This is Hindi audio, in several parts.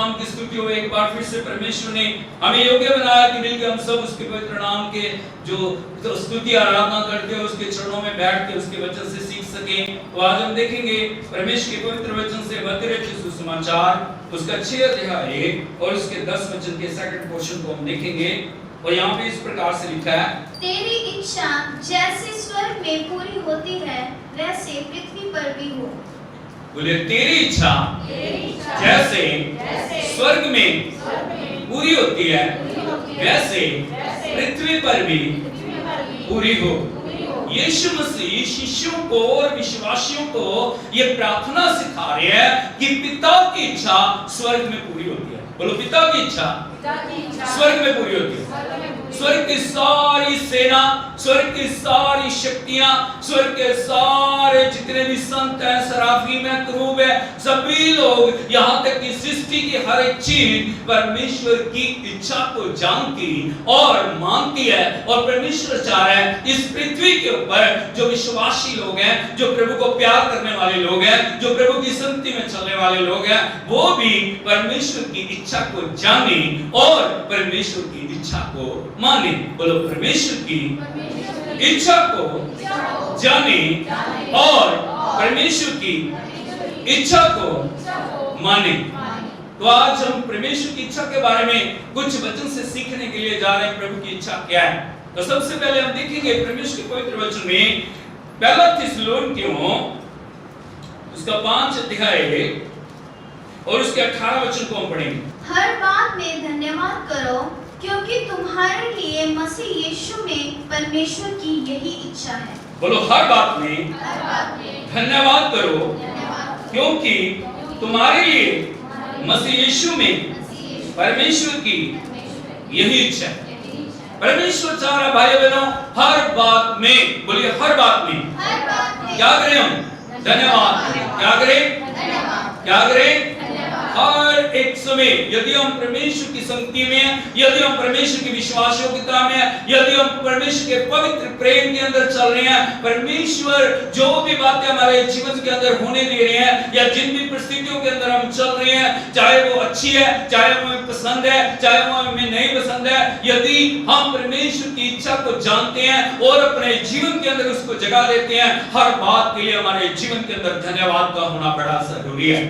नाम की स्तुति हो। एक बार फिर से परमेश्वर ने हमें योग्य बनाया कि मिलकर हम सब उसके पवित्र नाम के जो स्तुति आराधना करते हैं उसके चरणों में बैठ के उसके वचन से सीख सकें। तो आज हम देखेंगे परमेश्वर के पवित्र वचन से मत्ती सुसमाचार उसका 6 अध्याय और उसके 10 वचन के सेकंड पोर्शन को हम देखेंगे। और यहाँ पे इस प्रकार से लिखा है, तेरी इच्छा जैसे स्वर्ग में पूरी होती है वैसे पृथ्वी पर भी हो। बोले तेरी इच्छा जैसे स्वर्ग में पूरी होती है वैसे पृथ्वी पर भी पूरी हो। यीशु मसीह शिष्यों को और विश्वासियों को ये प्रार्थना सिखा रहे हैं कि पिता की इच्छा स्वर्ग में पूरी होती है। बोलो पिता की इच्छा स्वर्ग में पूरी होती है। स्वर्ग की सारी सेना, स्वर्ग की सारी शक्तियां, स्वर्ग के सारे जितने भी संत हैं, सराफीम हैं, करूब हैं, सभी लोग यहाँ तक कि सृष्टि की हर एक चीज परमेश्वर की इच्छा को जानती और मानती है। और परमेश्वर चाह रहा है इस पृथ्वी के ऊपर जो विश्वासी लोग हैं, जो प्रभु को प्यार करने वाले लोग हैं, जो प्रभु की संगति में चलने वाले लोग हैं, वो भी परमेश्वर की इच्छा को जाने और परमेश्वर की इच्छा को माने। बोलो परमेश्वर की इच्छा को जाने और परमेश्वर की इच्छा को माने। तो आज हम परमेश्वर की इच्छा के बारे में कुछ वचन से सीखने के लिए जा रहे हैं। प्रभु की इच्छा क्या है? तो सबसे पहले हम देखेंगे परमेश्वर के पवित्र वचन में पहला थिस्सलुनीकियों उसका 5 अध्याय और उसके 18 वचन को हम पढ़ेंगे। हर बात में धन्यवाद करो क्योंकि तुम्हारे लिए मसीह यीशु में परमेश्वर की यही इच्छा है। बोलो हर बात में धन्यवाद करो क्योंकि तुम्हारे लिए मसीह यीशु में परमेश्वर की यही इच्छा है। परमेश्वर चाह रहा भाई बहनों हर बात में, बोलिए हर बात में क्या करें हम? धन्यवाद। क्या करें? क्या करें? हर एक समय यदि हम परमेश्वर की संगति में, यदि हम परमेश्वर की विश्वासयोग्यता में, यदि हम परमेश्वर के पवित्र प्रेम के अंदर चल रहे हैं, परमेश्वर जो भी बातें हमारे जीवन के अंदर होने दे रहे हैं या जिन भी परिस्थितियों के अंदर हम चल रहे हैं, चाहे वो अच्छी है, चाहे वो हमें पसंद है, चाहे वो हमें नहीं पसंद है, यदि हम परमेश्वर की इच्छा को जानते हैं और अपने जीवन के अंदर उसको जगह देते हैं, हर बात के लिए हमारे जीवन के अंदर धन्यवाद का होना बड़ा जरूरी है।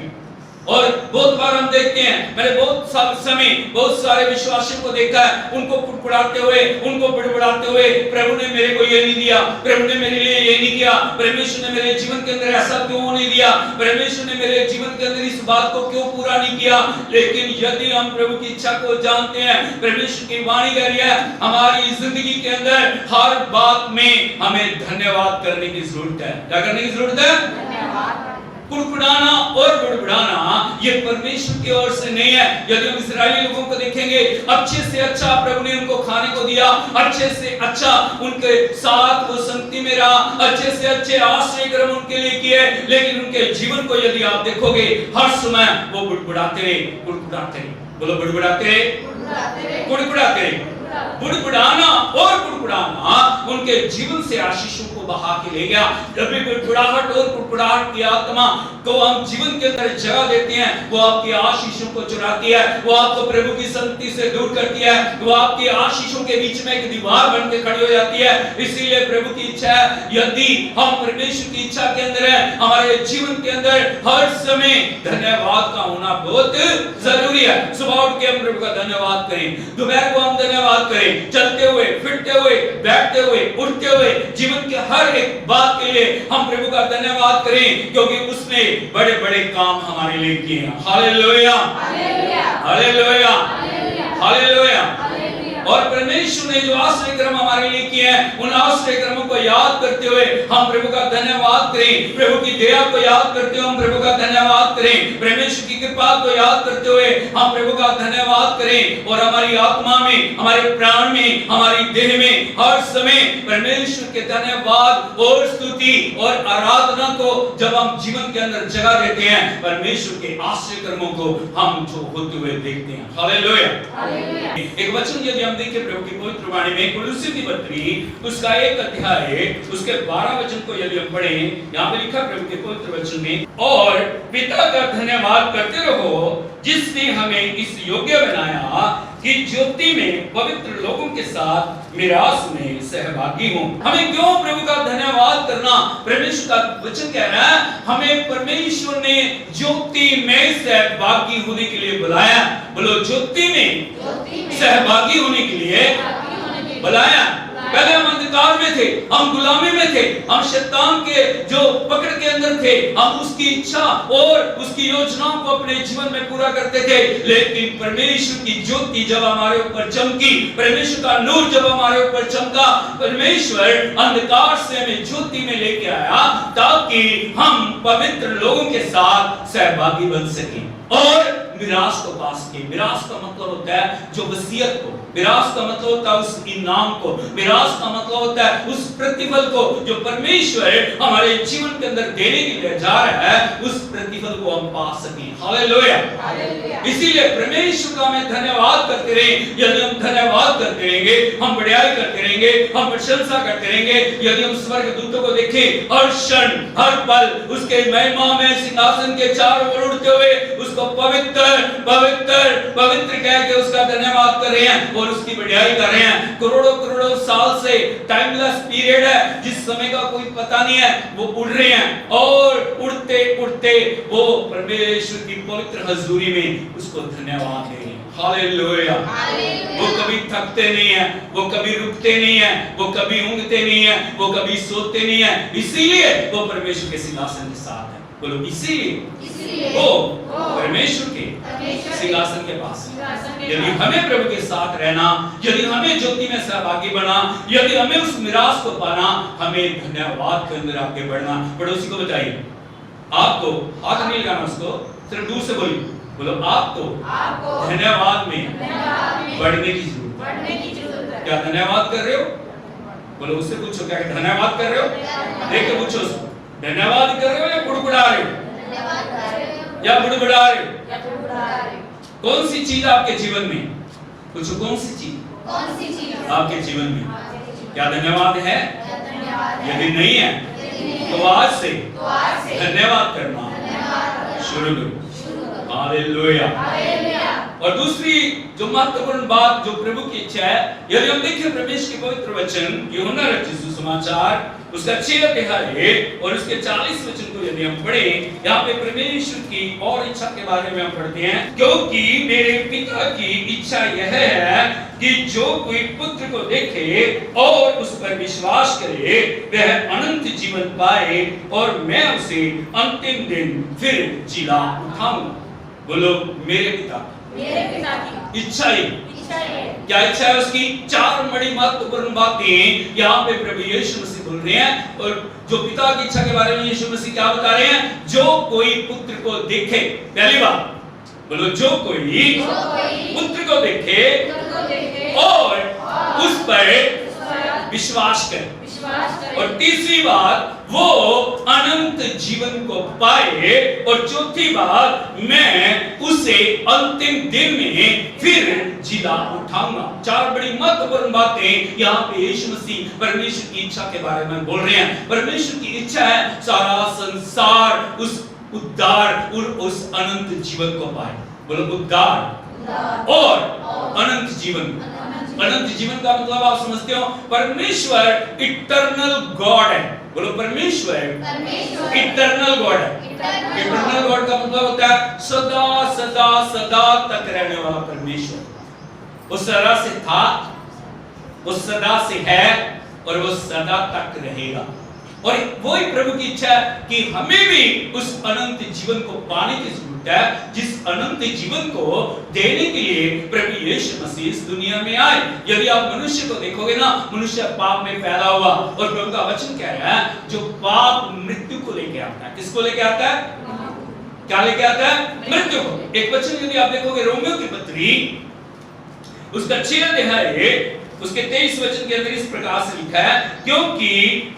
और बहुत बार हम देखते हैं, मैंने बहुत समय बहुत सारे विश्वासियों को देखा है, उनको कुड़कुड़ाते हुए, उनको बड़बड़ाते हुए, प्रभु ने मेरे को ये नहीं दिया, प्रभु ने मेरे लिए ये नहीं किया, परमेश्वर ने मेरे जीवन के अंदर ऐसा क्यों नहीं दिया, परमेश्वर ने मेरे जीवन के अंदर इस बात को क्यों पूरा नहीं किया। लेकिन यदि हम प्रभु की इच्छा को जानते हैं, परमेश्वर की वाणी कह रही है हमारी जिंदगी के अंदर हर बात में हमें धन्यवाद करने की जरूरत है। क्या करने की जरूरत है? धन्यवाद। कुड़कुड़ाना और बुड़बुड़ाना ये परमेश्वर की ओर से नहीं है। यदि हम इस्राएली लोगों को देखेंगे, अच्छे से अच्छा प्रभु ने उनको खाने को दिया, अच्छे से अच्छा उनके साथ वो संगति में रहा, अच्छे से अच्छे आश्रय क्रम उनके लिए किए, लेकिन उनके जीवन को यदि आप देखोगे हर समय वो बुड़बुड़ाते रहे, बुड़बुड़ाते रहे। बोलो बुड़बुड़ाते रहे, बुड़बुड़ाते रहे। बुड़बुड़ाना और बुड़बुड़ाना उनके जीवन से आशीषों को बहा के ले गया। जब भी बुड़बुड़ाहट और कुड़कुड़ाहट की आत्मा को हम जीवन के अंदर जगह देते हैं, वो आपकी आशीषों को चुराती है, वो आपको प्रभु की संगति से दूर करती है, वो आपकी आशीषों के बीच में एक दीवार बन के खड़ी हो जाती है। इसीलिए प्रभु की इच्छा है यदि हम परमेश्वर की इच्छा के अंदर हैं, हमारे जीवन के अंदर हर समय धन्यवाद का होना बहुत जरूरी है। सुबह उठ के हम प्रभु का धन्यवाद करें, दोपहर को हम धन्यवाद करें, चलते हुए, फिरते हुए, बैठते हुए, उठते हुए, जीवन के हर एक बात के लिए हम प्रभु का धन्यवाद करें क्योंकि उसने बड़े बड़े काम हमारे लिए किए हैं। Hallelujah, hallelujah, hallelujah, hallelujah. और परमेश्वर ने जो आश्रय क्रम हमारे लिए किए हैं, उन आश्रय क्रमों को याद करते हुए हम प्रभु का धन्यवाद करें। प्रभु की दया को याद करते हुए हम प्रभु का धन्यवाद करें। परमेश्वर की कृपा को याद करते हुए हम प्रभु का धन्यवाद करें। और हमारी आत्मा में, हमारे प्राण में, हमारी देह में हर समय परमेश्वर के धन्यवाद और स्तुति और आराधना को जब हम जीवन के अंदर जगह देते हैं, परमेश्वर के आश्रय कर्मों को हम जो होते हुए देखते हैं। Hallelujah, hallelujah. एक वचन यदि हम देखिए प्रभु की पवित्र वाणी में कुलुस्सी की पत्री उसका 1 अध्याय उसके 12 वचन को यदि हम पढ़ें, यहाँ पे लिखा प्रभु के पवित्र वचन में, और पिता का धन्यवाद करते रहो जिसने हमें इस योग्य बनाया कि ज्योति में पवित्र लोगों के साथ मिरास में सहभागी हों। हमें क्यों प्रभु का धन्यवाद करना? परमेश्वर का वचन कह रहा है हमें परमेश्वर ने ज्योति में सहभागी होने के लिए बुलाया। बोलो, ज्योति में सहभागी होने के लिए बुलाया। पहले हम अंधकार में थे, हम गुलामी में थे, हम शैतान के जो पकड़ के अंदर थे, हम उसकी इच्छा और उसकी योजनाओं को अपने जीवन में पूरा करते थे। लेकिन परमेश्वर की ज्योति जब हमारे ऊपर चमकी, परमेश्वर का नूर जब हमारे ऊपर चमका, परमेश्वर अंधकार से हमें ज्योति में लेके आया ताकि हम पवित्र लोगों के साथ सहभागी बन सकें और मिरास को पास किए। मिरास का मतलब होता है जो वसीयत को, मिरास का मतलब होता है उस इनाम को, मिरास का मतलब होता है उस प्रतिफल को जो परमेश्वर हमारे जीवन के अंदर देने के लिए जा रहा है, उस प्रतिफल को हम पा सकें। हालेलुया। इसीलिए परमेश्वर का हमें धन्यवाद करते रहें। यदि हम धन्यवाद करते रहेंगे, हम बड़ाई करते रहेंगे, हम प्रशंसा करते रहेंगे, यदि हम स्वर्गदूतों को देखें हर क्षण हर पल उसके महिमा में सिंहासन के चारों ओर उड़ते हुए उसको पवित्र पवित्र पवित्र कह के उसका धन्यवाद कर रहे हैं और उसकी बढ़ाई कर रहे हैं। करोड़ों करोड़ों साल से टाइमलेस पीरियड है, जिस समय का कोई पता नहीं है, वो उड़ रहे हैं और उड़ते उड़ते वो परमेश्वर की पवित्र हजूरी में उसको धन्यवाद दे रहे हैं। हालेलुया। वो कभी थकते नहीं है, वो कभी रुकते नहीं है, वो कभी ऊँघते नहीं है, वो कभी सोते नहीं है। इसीलिए वो परमेश्वर के सिंहासन के साथ है। बोलो, इसीलिए वो परमेश्वर के सिंहासन के पास। यदि हमें प्रभु के साथ रहना, यदि हमें ज्योति में सहभागी बना, यदि हमें उस मिरास को पाना, हमें धन्यवाद के अंदर आगे बढ़ना। पड़ोसी को बताइए, आपको हाथ नहीं लगाना, उसको सिर्फ दूर से बोलिए, बोलो आपको धन्यवाद में बढ़ने की जरूरत है। क्या धन्यवाद कर रहे हो? बोलो, उससे पूछो क्या धन्यवाद कर रहे हो? देख के पूछो उसको, धन्यवाद कर रहे हो या बुड़बुड़ा रहे हो? या बुड़बुड़ा रहे हो? कौन सी चीज आपके जीवन में? पूछो, कौन सी चीज आपके जीवन में? क्या धन्यवाद है? यदि नहीं है तो आज से धन्यवाद करना शुरू करो। हालेलुया। और दूसरी जो महत्वपूर्ण बात जो प्रभु की इच्छा है, यदि हम देखें परमेश्वर के पवित्र वचन यूहन्ना रचित सुसमाचार उसका 6 अध्याय और उसके 40 वचन को यदि हम पढ़ें, यहाँ पे परमेश्वर की और इच्छा के बारे में हम पढ़ते हैं, क्योंकि मेरे पिता की इच्छा यह है कि जो कोई पुत्र को देखे और उस पर विश्वास करे वह अनंत जीवन पाए और मैं उसे अंतिम दिन फिर जिला उठाऊंगा। बोलो, मेरे पिता की इच्छा है। क्या इच्छा है उसकी? 4 बड़ी महत्वपूर्ण बातें यहाँ पे प्रभु यीशु मसीह बोल रहे हैं। और जो पिता की इच्छा के बारे में यीशु मसीह क्या बता रहे हैं? जो कोई पुत्र को देखे, पहली बात बोलो, जो कोई पुत्र को देखे और उस पर विश्वास करे। और तीसरी बात, वो अनंत जीवन को पाए। और चौथी बात, मैं उसे अंतिम दिन में फिर जिला उठाऊंगा। 4 बड़ी महत्वपूर्ण बातें यहाँ पे यीशु मसीह परमेश्वर की इच्छा के बारे में बोल रहे हैं। परमेश्वर की इच्छा है सारा संसार उस उद्धार और उस अनंत जीवन को पाए। बोलो, उद्धार और अनंत जीवन। अनंत जीवन का मतलब आप समझते हो, परमेश्वर इटर्नल गॉड है। बोलो, परमेश्वर इटर्नल गॉड है। इटर्नल गॉड का मतलब होता है सदा सदा सदा तक रहने वाला परमेश्वर। वो सदा से था, वो सदा से है और वो सदा तक रहेगा। और वही प्रभु की इच्छा है कि हमें भी उस अनंत जीवन को पाने की जरूरत है, जिस अनंत जीवन को देने के लिए प्रभु यीशु मसीह इस दुनिया में आए। यदि आप मनुष्य को देखोगे ना, मनुष्य पाप में पैदा हुआ और प्रभु का वचन कह रहा है जो पाप मृत्यु को लेके आता है। किसको लेके आता है? क्या लेके आता है? मृत्यु को। एक वचन यदि आप देखोगे रोमियो की पत्री उसका 6 अध्याय उसके 23 वचन के अंदर इस प्रकार से लिखा है, क्योंकि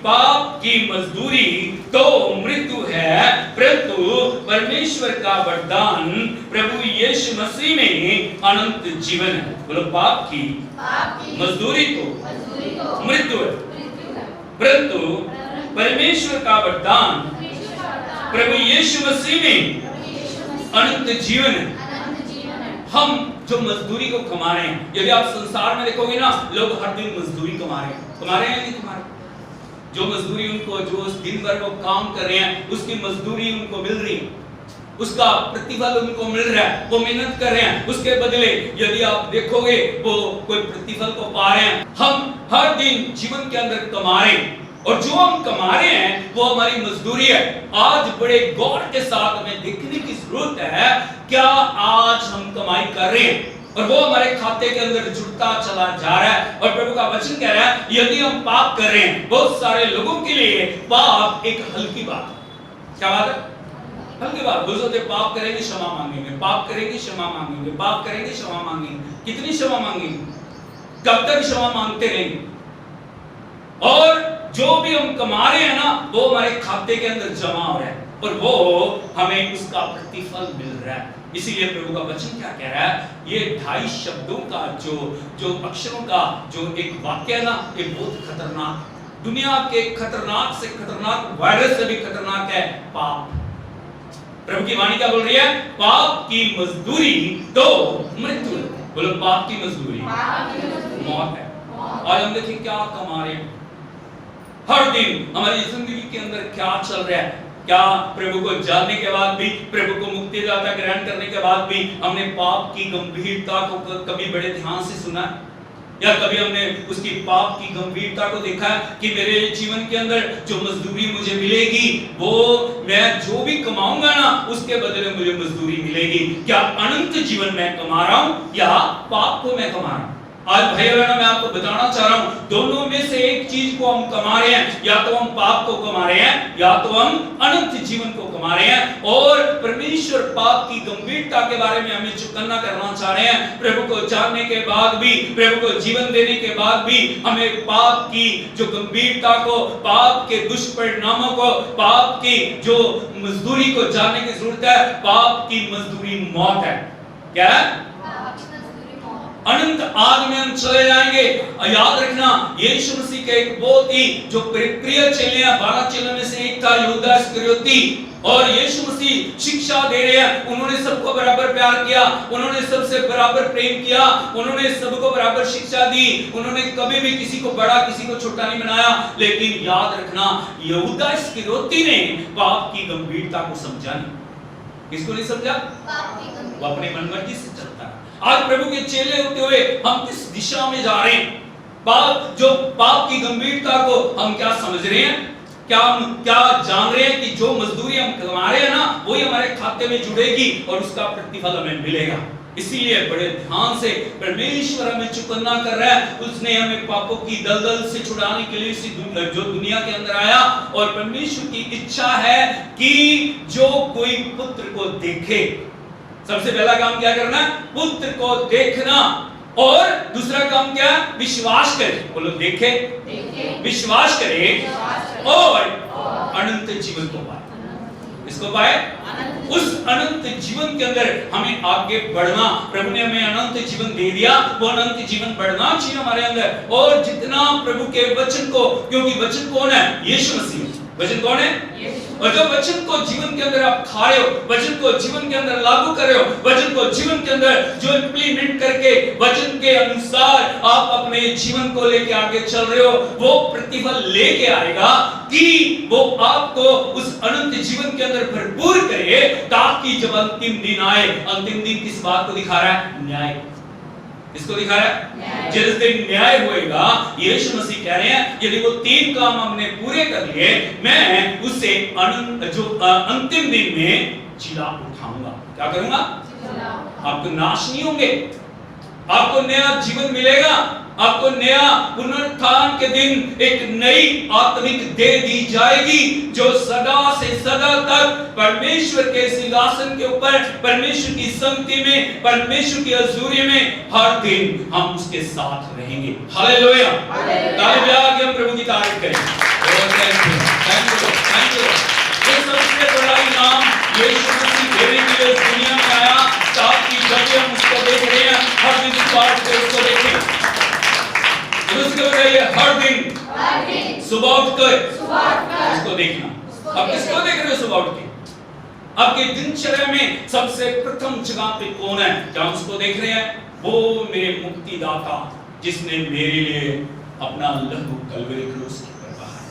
पाप की मजदूरी तो मृत्यु है, परंतु परमेश्वर का वरदान प्रभु यीशु मसीह में अनंत जीवन है। बोलो, पाप की मजदूरी तो मृत्यु है, परंतु परमेश्वर का वरदान प्रभु यीशु मसीह में अनंत जीवन है। हम जो मजदूरी को कमा रहे हैं, यदि आप संसार में देखोगे ना, लोग हर दिन मजदूरी कमा रहे हैं या नहीं कमा रहे? जो मजदूरी उनको, जो दिन भर वो काम कर रहे हैं, उसकी मजदूरी उनको मिल रही है, उसका प्रतिफल उनको मिल रहा है, वो मेहनत कर रहे हैं, उसके बदले यदि आप देखोगे वो कोई प्रतिफल को पा रहे हैं। हम हर दिन जीवन के अंदर कमा रहे हैं, और जो हम कमा रहे हैं वो हमारी मजदूरी है। आज बड़े गौर के साथ हमें देखने की जरूरत है, क्या आज हम कमाई कर रहे हैं और वो हमारे खाते के अंदर जुड़ता चला जा रहा है। और प्रभु का वचन कह रहा है, यदि हम पाप कर रहे हैं, बहुत सारे लोगों के लिए पाप एक हल्की बात है। क्या बात है? हल्की बात। बोलते पाप करेंगे क्षमा मांगेंगे, पाप करेंगे क्षमा मांगेंगे, पाप करेंगे क्षमा मांगेंगे। कितनी क्षमा मांगेंगे? कब तक क्षमा मांगते रहेंगे? और जो भी हम कमा रहे हैं ना, वो हमारे खाते के अंदर जमा हो रहा है और वो हमें उसका प्रतिफल मिल रहा है। इसीलिए प्रभु का वचन क्या कह रहा है, ये 2.5 शब्दों का जो अक्षरों का जो एक वाक्य है ना, ये बहुत खतरनाक, दुनिया के खतरनाक से खतरनाक वायरस से भी खतरनाक है, पाप। प्रभु की वाणी क्या बोल रही है? पाप की मजदूरी तो मृत्यु है। बोलो, पाप की मजदूरी मौत है। आज हम देखिए क्या कमा रहे हैं, हर दिन हमारी जिंदगी के अंदर क्या चल रहा है। क्या प्रभु को जानने के बाद भी, प्रभु को मुक्ति दाता ग्रहण करने के बाद भी हमने पाप की गंभीरता को कभी बड़े ध्यान से सुना? या कभी हमने उसकी पाप की गंभीरता को देखा कि मेरे जीवन के अंदर जो मजदूरी मुझे मिलेगी, वो मैं जो भी कमाऊंगा ना, उसके बदले मुझे मजदूरी मिलेगी। क्या अनंत जीवन मैं कमा रहा हूं या पाप को मैं कमा रहा हूं? आज भाई बहनों, मैं आपको बताना चाह रहा हूं, दोनों में से एक चीज को हम कमा रहे हैं, या तो हम पाप को कमा रहे हैं या तो हम अनंत जीवन को कमा रहे हैं। और परमेश्वर पाप की गंभीरता के बारे में हमें चौकन्ना करना चाह रहे हैं। प्रभु को जानने के बाद भी, प्रभु को जीवन देने के बाद भी हमें पाप की जो गंभीरता को, पाप के दुष्परिणामों को, पाप की जो मजदूरी को जानने की जरूरत है। पाप की मजदूरी मौत है। क्या है? अनंत आग में हम चले जाएंगे। याद रखना, यीशु मसीह के एक बहुत ही जो प्रिय चेले हैं, 12 चेलों में से एक था यहूदा इस्करियोती, और यीशु मसीह शिक्षा दे रहे हैं। उन्होंने सबको बराबर प्यार किया, उन्होंने सबसे बराबर प्रेम किया, उन्होंने सबको बराबर शिक्षा दी, उन्होंने कभी भी किसी को बड़ा किसी को छोटा नहीं बनाया। लेकिन याद रखना, यहूदा इस्करियोती ने पाप की गंभीरता को समझा नहीं। किसको नहीं समझा? वो अपने मनमर्जी से चलता है। आज प्रभु के चेले होते हुए हम किस दिशा में जा रहे हैं? पाप की गंभीरता को हम क्या समझ रहे हैं? क्या जान रहे हैं कि जो मजदूरी हम कमा रहे हैं ना, वही हमारे खाते में जुड़ेगी और उसका प्रतिफल हमें मिलेगा। इसीलिए बड़े ध्यान से परमेश्वर हमें चौकन्ना कर रहा है। उसने हमें पापों की दलदल से छुड़ाने के लिए जो दुनिया के अंदर आया, और परमेश्वर की इच्छा है कि जो कोई पुत्र को देखे, सबसे पहला काम क्या करना है? पुत्र को देखना। और दूसरा काम क्या? विश्वास करे। बोलो, देखे, विश्वास करे और अनंत जीवन को पाए। इसको पाए, उस अनंत जीवन के अंदर हमें आगे बढ़ना। प्रभु ने हमें अनंत जीवन दे दिया, वो अनंत जीवन बढ़ना चाहिए हमारे अंदर। और जितना प्रभु के वचन को, क्योंकि वचन कौन है? यीशु मसीह। वचन कौन है? और जो वचन को जीवन के अंदर आप खा रहे हो, वचन को जीवन के अंदर लागू कर रहे हो, वचन को जीवन के अंदर जो इंप्लीमेंट करके वचन के अनुसार आप अपने जीवन को लेके आगे चल रहे हो, वो प्रतिफल लेके आएगा कि वो आपको उस अनंत जीवन के अंदर भरपूर करे, ताकि जब अंतिम दिन आए, अंतिम दिन किस बात को दिखा रहा है? न्याय। इसको दिखा रहा है, जिस दिन न्याय होएगा, यीशु मसीह कह रहे हैं, यदि वो 3 काम हमने पूरे कर लिए, मैं उसे अंतिम दिन में जिला उठाऊंगा। क्या करूंगा? आपको नाश नहीं होंगे, आपको नया जीवन मिलेगा। आपको नया पुनरुत्थान के दिन एक नई आत्मिक देह दी जाएगी जो सदा से सदा तक परमेश्वर के सिंहासन के ऊपर, परमेश्वर की संगति में, परमेश्वर की हजूरी में हर दिन हम उसके साथ रहेंगे। हालेलुया। ताली बजा के हम प्रभु की तारीफ करें। Thank you. ये सबसे बड़ा इनाम यीशु मसीह देने के लिए दुनिया में आया ताकि जब हम उसको देख रहे हैं हर दिन सुबह उठ के उसको देखें। उसको बताइए हर दिन सुबह उठकर उसको देखना। अब किसको देख रहे हो सुबह उठ के? आपके दिनचर्या में सबसे प्रथम जगह पे कौन है? क्या उसको देख रहे हैं? वो मेरे मुक्तिदाता जिसने मेरे लिए अपना लहू कलवरी क्रूस पर बहाया।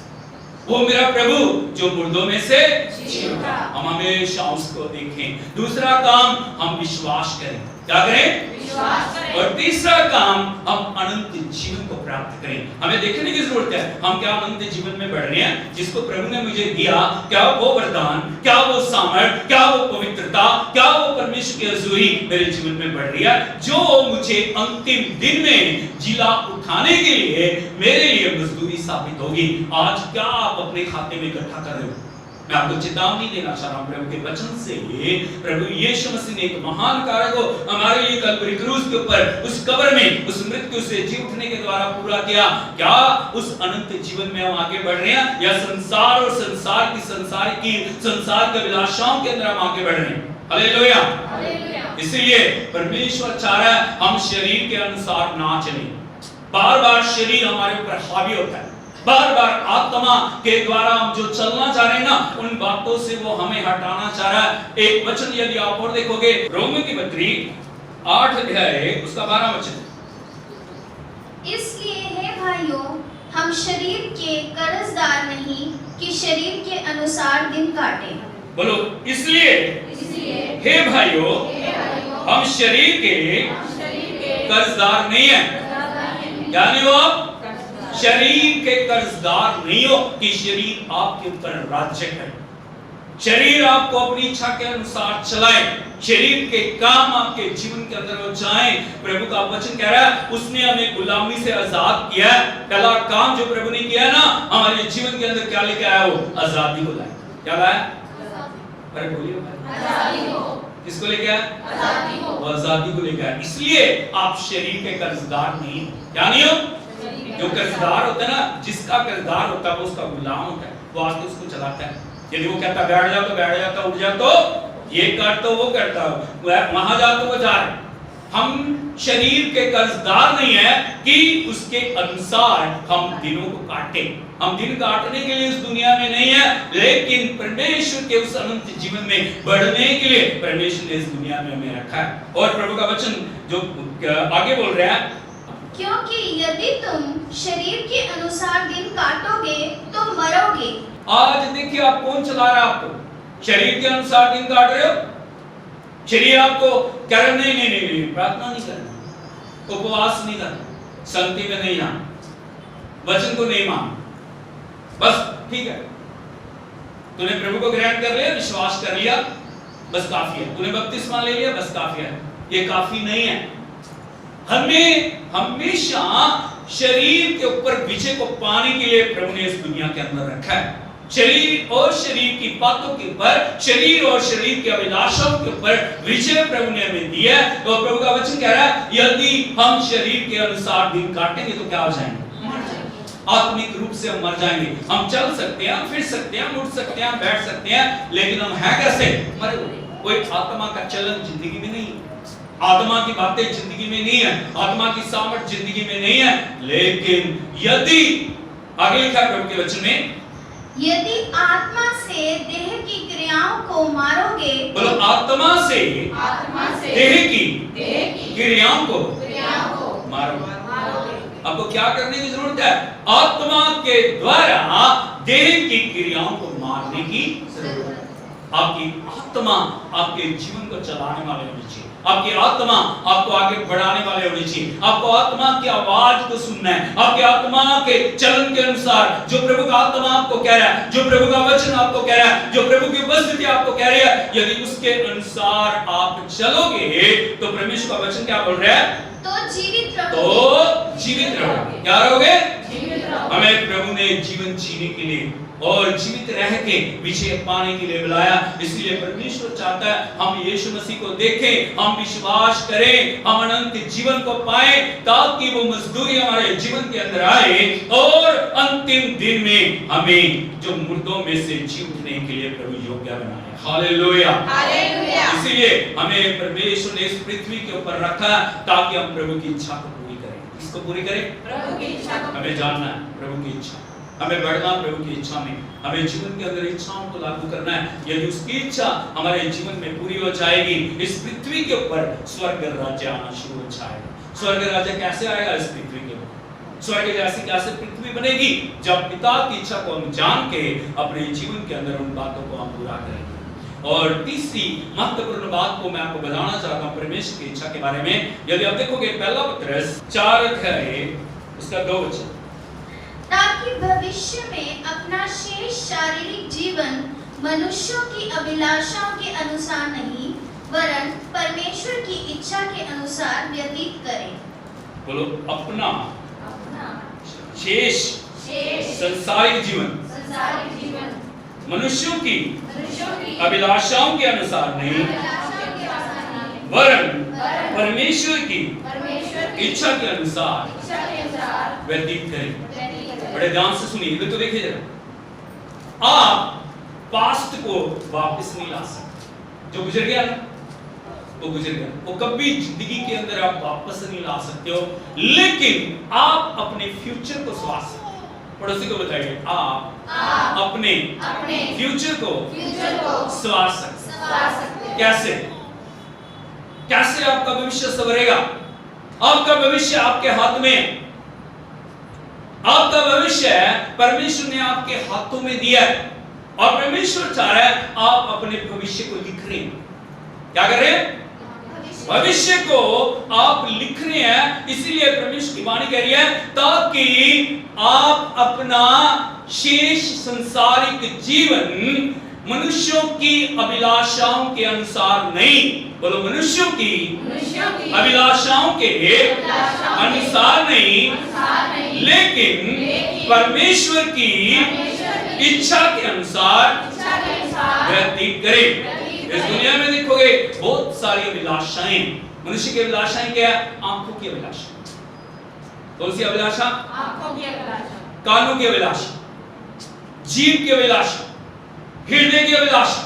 वो मेरा प्रभु जो मुर्दों में से जी उठा। हम हमेशा उसको देखें। दूसरा काम हम विश्वास करें। क्या करें? विश्वास करें। और तीसरा काम हम अनंत जीवन को प्राप्त करें। हमें देखने की जरूरत है हम क्या अनंत जीवन में बढ़ रहे हैं जिसको प्रभु ने मुझे दिया। क्या वो वरदान, क्या वो सामर्थ, क्या वो पवित्रता, क्या वो परमेश्वर की हजूरी मेरे जीवन में बढ़ रही है जो मुझे अंतिम दिन में जिला उठाने के लिए मेरे लिए मजदूरी साबित होगी। आज क्या आप अपने खाते में इकट्ठा कर रहे हो? मैं आपको चेतावनी देना चाह रहा हूं प्रभु के वचन से। प्रभु यीशु मसीह ने एक महान कार्य को हमारे लिए कलवरी क्रूस के ऊपर उस कब्र में उस मृत्यु से जी उठने के द्वारा पूरा किया। क्या उस अनंत जीवन में हम आगे बढ़ रहे हैं या संसार और संसार के अभिलाषाओं के अंदर हम आगे बढ़ रहे हैं? हालेलुया। इसलिए परमेश्वर चाह रहा है हम शरीर के अनुसार ना चलें। बार-बार शरीर हमारे ऊपर हावी होता है। बार-बार आत्मा के द्वारा हम जो चलना चाह रहे हैं ना उन बातों से वो हमें हटाना चाह रहा है। एक वचन यदि आप और देखोगे रोमियो की पत्री 8 अध्याय उसका 12 वचन। इसलिए हे भाइयों हम शरीर के कर्जदार नहीं कि शरीर के अनुसार दिन काटें। बोलो इसलिए हे भाइयों हम शरीर के कर्जदार नहीं है। क्या नहीं हो? शरीर के कर्जदार नहीं हो कि शरीर आपके ऊपर राज्य करे, शरीर आपको अपनी इच्छा के अनुसार चलाए, शरीर के काम आपके जीवन के अंदर हो जाए। प्रभु का वचन कह रहा है उसने हमें गुलामी से आजाद किया है। पहला काम जो प्रभु ने किया है ना हमारे जीवन के अंदर क्या लेके आया? वो आजादी को लाया। क्या लाया? अरे बोलिए आजादी को। किसको लेके आया? आजादी को। वो आजादी को लेके आया। इसलिए आप शरीर के कर्जदार नहीं। क्या नहीं हो? जो कर्जदार होता है ना, जिसका कर्जदार होता है वो उसका गुलाम होता है। वो आके उसको चलाता है। यदि वो कहता बैठ जा तो बैठ जाता, उठ जा तो ये कर तो वो करता, वहां जा तो वो जा रहा। हम शरीर के कर्जदार नहीं है कि उसके अनुसार हम दिनों को काटे। हम दिन काटने के लिए इस दुनिया में नहीं है लेकिन परमेश्वर के उस अनंत जीवन में बढ़ने के लिए परमेश्वर ने इस दुनिया में हमें रखा है। और प्रभु का वचन जो आगे बोल रहा है क्योंकि यदि तुम शरीर के अनुसार दिन काटोगे तो मरोगे। आज देखिए आप कौन चला रहा है आपको? शरीर के अनुसार दिन काट रहे हो। शरीर आपको कह रहा नहीं प्रार्थना नहीं करना, उपवास नहीं करना, संगति में नहीं आना, वचन को नहीं मानना, बस ठीक है तूने प्रभु को ग्रहण कर लिया, विश्वास कर लिया, बस काफी है। तूने बपतिस्मा ले लिया, बस काफी है। ये काफी नहीं है। हमें हमेशा शरीर के ऊपर विजय को पाने के लिए प्रभु ने इस दुनिया के अंदर रखा है। शरीर और शरीर की बातों के ऊपर, शरीर और शरीर की अभिलाषाओं के ऊपर विजय प्रभु ने हमें दिया है। तो प्रभु का वचन कह रहा है यदि हम शरीर के अनुसार दिन काटेंगे तो क्या हो जाएंगे? मर जाएंगे। आत्मिक रूप से हम मर जाएंगे। हम चल सकते हैं, फिर सकते हैं, उठ सकते हैं, बैठ सकते हैं, लेकिन हम हैं कैसे? मरे हुए। कोई आत्मा का चलन जिंदगी में नहीं है, आत्मा की बातें जिंदगी में नहीं है, आत्मा की सामर्थ जिंदगी में नहीं है। लेकिन यदि आगे लिखा प्रभु के वचन में यदि आत्मा से देह की क्रियाओं को मारोगे, बोलो आत्मा से देह की क्रियाओं को मारोगे। आपको क्या करने की जरूरत है? आत्मा के द्वारा देह की क्रियाओं को मारने की जरूरत है। आपकी आत्मा आपके जीवन को चलाने वाले होनी चाहिए, आपकी आत्मा आपको आगे बढ़ाने वाले होनी चाहिए, आपको आत्मा की आवाज को सुनना है, आपकी आत्मा के चलन के अनुसार जो प्रभु का आत्मा आपको कह रहा है, जो प्रभु का वचन आपको कह रहा है, जो प्रभु की उपस्थिति आपको कह रही है, यदि उसके अनुसार आप चलोगे तो परमेश्वर का वचन क्या बोल रहा है? तो जीवित रहोगे। क्या रहोगे? जीवित रहोगे। हमें प्रभु ने जीवन जीने के लिए और जीवित रह के विजय पाने के लिए बुलाया। इसलिए परमेश्वर चाहता है हम यीशु मसीह को देखें, हम विश्वास करें, हम अनंत जीवन को पाएं, ताकि वो मजदूरी हमारे जीवन के अंदर आए और अंतिम दिन में हमें जो मुर्दों में से जी उठने के लिए प्रभु योग्य बनाए। Hallelujah, hallelujah. इसीलिए हमें परमेश्वर ने इस पृथ्वी के ऊपर रखा ताकि हम प्रभु की इच्छा को पूरी करें। किसको पूरी करें? प्रभु की इच्छा को। हमें जानना है प्रभु की इच्छा, हमें बढ़ना प्रभु की इच्छा में, हमें जीवन के अंदर इच्छाओं को लागू करना है। यदि उसकी इच्छा हमारे जीवन में पूरी हो जाएगी, इस पृथ्वी के ऊपर स्वर्ग राज्य आना शुरू हो जाएगा। स्वर्ग राज्य कैसे आएगा इस पृथ्वी के ऊपर? स्वर्ग जैसी कैसे पृथ्वी बनेगी? जब पिता की इच्छा को हम जान के अपने जीवन के अंदर उन बातों को हम पूरा करेंगे। और तीसरी महत्वपूर्ण बात को मैं आपको बताना चाहता हूँ परमेश्वर की इच्छा के बारे में। यदि आप देखोगे पहला पत्रस 4 अध्याय उसका 2 वचन, ताकि भविष्य में अपना शेष शारीरिक जीवन मनुष्यों की अभिलाषाओं के अनुसार नहीं, वरन परमेश्वर की इच्छा के अनुसार व्यतीत करें। बोलो, अपना शेष संसारिक जीवन मनुष्यों की अभिलाषाओं के अनुसार नहीं, वरन परमेश्वर की इच्छा के अनुसार व्यतीत करें। बड़े ध्यान से सुनिए तो देखिए जरा, आप पास्ट को वापस नहीं ला सकते। जो गुजर गया ना वो गुजर गया, वो कभी जिंदगी के अंदर आप वापस नहीं ला सकते हो, लेकिन आप अपने फ्यूचर को संवार सकते हो। पड़ोसी को बताइए, आप अपने फ्यूचर को संवार सकते। कैसे? कैसे आपका भविष्य संवरेगा? आपका भविष्य आपके हाथ में, आपका भविष्य परमेश्वर ने आपके हाथों में दिया है और परमेश्वर चाह रहा है आप अपने भविष्य को लिख रहे हैं। क्या कर रहे हैं? भविष्य को आप लिख रहे हैं। इसीलिए परमेश्वर की वाणी कह रही है ताकि आप अपना शेष संसारिक जीवन मनुष्यों की अभिलाषाओं के अनुसार नहीं, बोलो मनुष्यों की अभिलाषाओं के अनुसार नहीं, लेकिन परमेश्वर की इच्छा के अनुसार व्यतीत करें। इस दुनिया में देखोगे बहुत सारी अभिलाषाएं। मनुष्य की अभिलाषाएं क्या है? आंखों की अभिलाषा। कौन सी अभिलाषा? आंखों की अभिलाषा, कानों की अभिलाषा, जीभ की अभिलाषा, हृदय की अभिलाषा,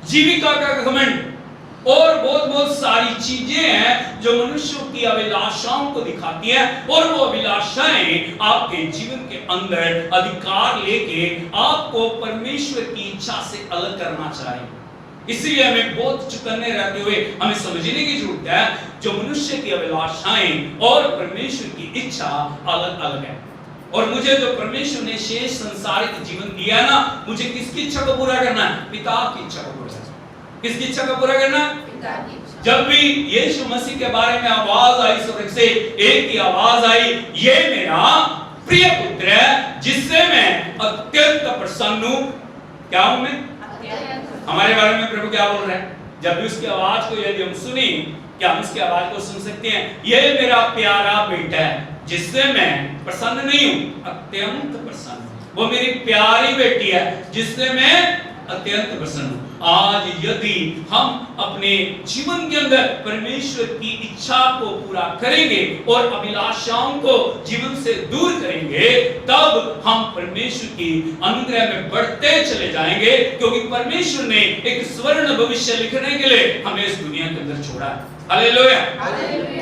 जीविका का घमंड और बहुत सारी चीजें हैं जो मनुष्यों की अभिलाषाओं को दिखाती है। और वो अभिलाषाएं आपके जीवन के अंदर अधिकार लेके आपको परमेश्वर की इच्छा से अलग करना चाहेंगे। इसलिए हमें बहुत चौकन्ने रहते हुए हमें समझने की जरूरत है जो मनुष्य की अभिलाषाएं और परमेश्वर की इच्छा अलग अलग है। और मुझे जो परमेश्वर ने शेष संसारिक जीवन दिया है ना, मुझे किसकी इच्छा को पूरा करना है? पिता की इच्छा को पूरा करना। किसकी इच्छा को पूरा करना? पिता की इच्छा। जब भी यीशु मसीह के बारे में आवाज आई स्वर्ग से, एक ही आवाज आई, ये मेरा प्रिय पुत्र है जिससे मैं अत्यंत प्रसन्न हूं। क्या हूं मैं? हमारे बारे में प्रभु क्या बोल रहे हैं? जब भी उसकी आवाज को यदि हम सुने, क्या हम उसकी आवाज को सुन सकते हैं? ये मेरा प्यारा बेटा है जिससे मैं प्रसन्न नहीं हूं, अत्यंत प्रसन्न। वो मेरी प्यारी बेटी है जिससे मैं अत्यंत प्रसन्न हूं। आज यदि हम अपने जीवन के अंदर परमेश्वर की इच्छा को पूरा करेंगे और अभिलाषाओं को जीवन से दूर करेंगे, तब हम परमेश्वर की अनुग्रह में बढ़ते चले जाएंगे, क्योंकि परमेश्वर ने एक स्वर्ण भविष्य लिखने के लिए हमें इस दुनिया के अंदर छोड़ा है। हालेलुया।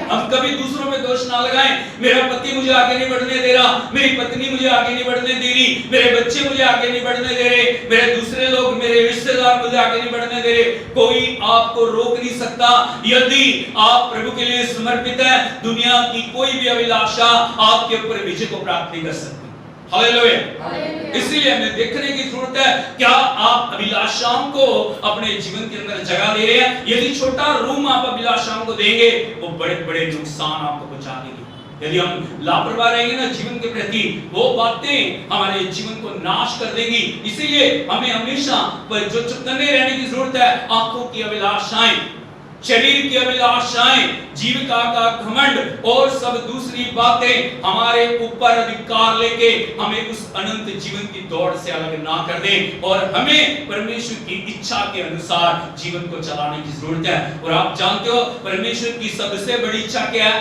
हम कभी दूसरों पे दोष ना लगाएं। मेरा पति मुझे आगे नहीं बढ़ने दे रहा, मेरी पत्नी मुझे आगे नहीं बढ़ने दे रही, मेरे बच्चे मुझे आगे नहीं बढ़ने दे रहे, मेरे दूसरे लोग, मेरे रिश्तेदार मुझे आगे नहीं बढ़ने दे रहे। कोई आपको रोक नहीं सकता। यदि आप प्रभु के लिए समर्पित हैं, दुनिया की कोई भी अभिलाषा आपके ऊपर विजय को प्राप्त नहीं कर सकती। हालेलुया। इसलिए हमें देखने की जरूरत है, क्या आप अभिलाषाओं को अपने जीवन के अंदर जगह दे रहे हैं? यदि छोटा रूम आप अभिलाषाओं को देंगे, वो बड़े बड़े नुकसान आपको पहुंचा देगी। यदि हम लापरवाह रहेंगे ना जीवन के प्रति, वो बातें हमारे जीवन को नाश कर देगी। इसीलिए हमें हमेशा जो चौकन्ने रहने की जरूरत है। आंखों की अभिलाषाएं, शरीर की अभिलाषाएं, जीविका का घमंड और सब दूसरी बातें हमारे ऊपर अधिकार लेके हमें उस अनंत जीवन की दौड़ से अलग ना कर दें, और हमें परमेश्वर की इच्छा के अनुसार जीवन को चलाने की जरूरत है। और आप जानते हो परमेश्वर की सबसे बड़ी इच्छा क्या है?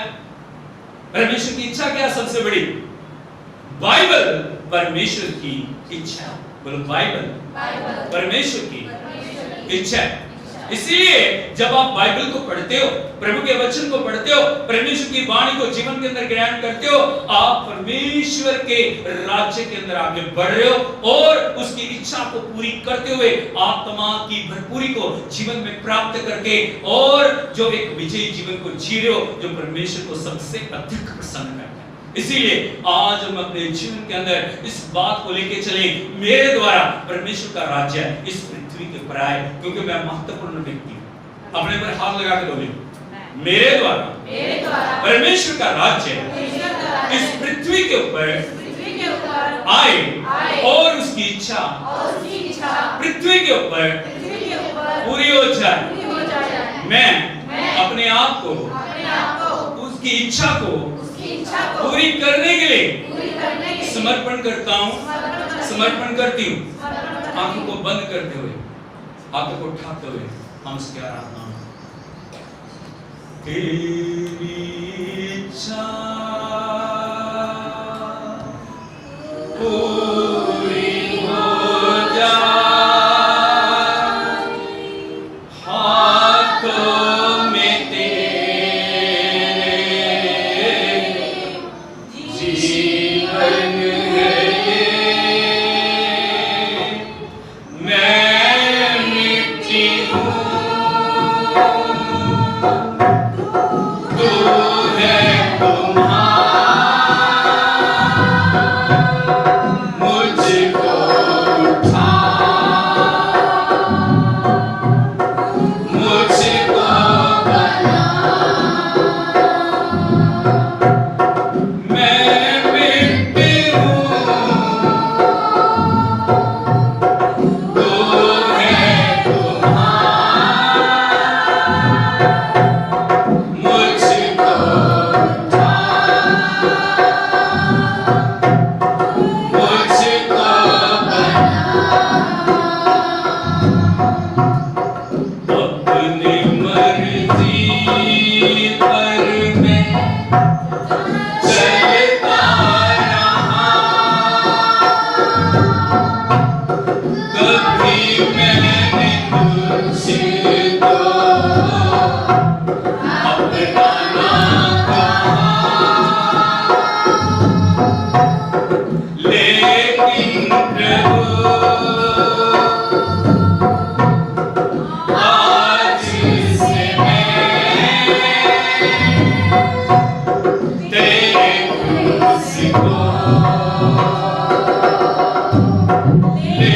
परमेश्वर की इच्छा क्या है सबसे बड़ी? बाइबल परमेश्वर की इच्छा। बोलो बाइबल परमेश्वर की इच्छा है। इसलिए जब आप बाइबल को पढ़ते हो, प्रभु के वचन को पढ़ते हो, परमेश्वर की वाणी को जीवन के अंदर ग्रहण करते हो, आप परमेश्वर के राज्य के अंदर आगे बढ़ रहे हो और उसकी इच्छा को पूरी करते हुए आत्मा की भरपूरी को जीवन में प्राप्त करके और जो एक विजयी जीवन को जी रहे हो, जो परमेश्वर को सबसे अधिक प्रसन्न करता है। इसीलिए आज हम अपने जीवन के अंदर इस बात को लेके चले, मेरे द्वारा परमेश्वर का राज्य इस पृथ्वी के ऊपर आए, क्योंकि मैं महत्वपूर्ण व्यक्ति हूं। अपने पर हाथ लगा के बोले, मेरे द्वारा परमेश्वर का राज्य इस पृथ्वी के ऊपर आए और उसकी इच्छा पृथ्वी के ऊपर पूरी हो जाए। मैं अपने आप को उसकी इच्छा को पूरी करने के लिए समर्पण करता हूँ, समर्पण करती हूँ। आंखों को बंद करते हुए, हाथों को उठाते हुए हम उसके आराधना। तेरी इच्छा पूरी हो जाए, हाथों में तेरे जीवन है ये, मैं मिट्टी हूँ, तू है तुम्हारा, मुझको उठा, मुझको बना, मैं मिट्टी हूँ, तू है तुम्हारा, मुझको उठा, मुझको बना, अपनी मर्जी पर मैं चलता रहा, कभी मैंने तुझको अपना ना कहा, लेकिन प्रभु आज से मैं तेरे क्रूस को ले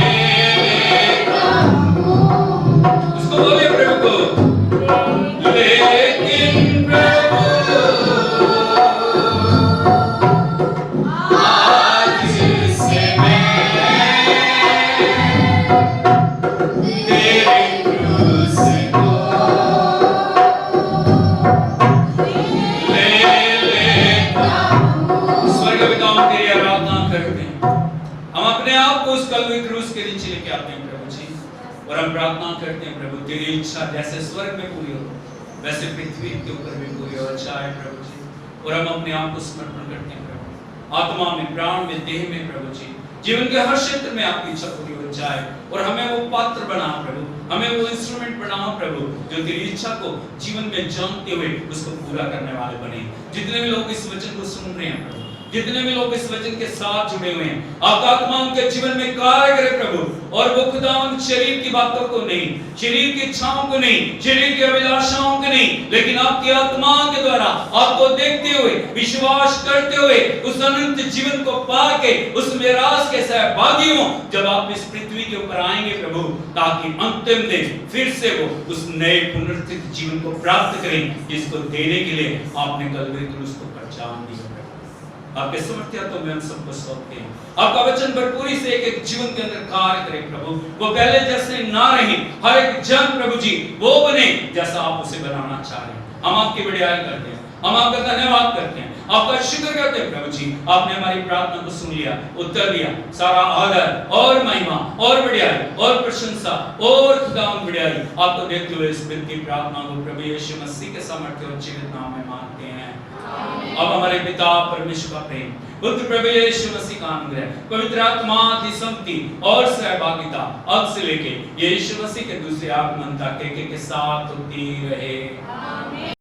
लेता हूँ। उसको बोले प्रभु को, लेकिन प्रभु आज से मैं तेरे क्रूस को ले लेता हूँ। स्वर्ग पिताओं तेरी आराधना करते हैं, हम अपने आप को उस कलवरी क्रूस के नीचे लेके आते हैं प्रभु जी, और हम प्रार्थना करते हैं प्रभु तेरी इच्छा जैसे स्वर्ग में पूरी हो वैसे पृथ्वी के ऊपर भी पूरी हो जाए प्रभु जी। और हम अपने आप को समर्पण करते हैं प्रभु, आत्मा में, प्राण में, देह में प्रभु जी, जीवन के हर क्षेत्र में आपकी इच्छा पूरी हो जाए, और हमें वो पात्र बनाओ प्रभु, हमें वो इंस्ट्रूमेंट बनाओ प्रभु, जो तेरी इच्छा को जीवन में जानते हुए उसको पूरा करने वाले बने। जितने भी लोग इस वचन को सुन रहे हैं प्रभु, जितने भी लोग इस वचन के साथ जुड़े हुए हैं, आपका आत्मा उनके जीवन में कार्य करे प्रभु, और वो खुदावंद शरीर की बातों को नहीं, शरीर की इच्छाओं को नहीं, शरीर की अभिलाषाओं को नहीं, लेकिन आपकी आत्मा के द्वारा आपको देखते हुए, विश्वास करते हुए उस अनंत जीवन को पाके उस मिरास के सहभागी हो जब आप इस पृथ्वी के ऊपर आएंगे प्रभु, ताकि अंतिम दिन फिर से वो उस नए पुनरुत्थित जीवन को प्राप्त करें जिसको देने के लिए आपने कलवरी क्रूस को जान दिया। आपके समर्थ्य तो में हम सबको सौंपते हैं। आपका वचन भरपूरी से एक एक जीवन के अंदर कार्य करे प्रभु, वो पहले जैसे ना रहे, हर एक जन प्रभु जी वो बने जैसा आप उसे बनाना चाह रहे हैं। हम आपकी बड़ाई करते हैं, हम आपका धन्यवाद करते हैं, आपका शुक्र करते हैं प्रभु जी, आपने हमारी प्रार्थना को सुन लिया, उत्तर दिया। सारा आदर और महिमा और बड़ाई और प्रशंसा और खुदावंद बड़ाई आपको देते हुए इस दिन की प्रार्थना को प्रभु यीशु मसीह के सामर्थ्य और जीवित नाम में मांगते हैं। अब हमारे पिता परमेश्वर का प्रेम, पुत्र प्रभु यीशु मसीह का अनुग्रह, पवित्र आत्मा की संगति और सहभागिता अब से लेके यीशु मसीह के दूसरे आगमन तक के साथ होती रहे। आमीन।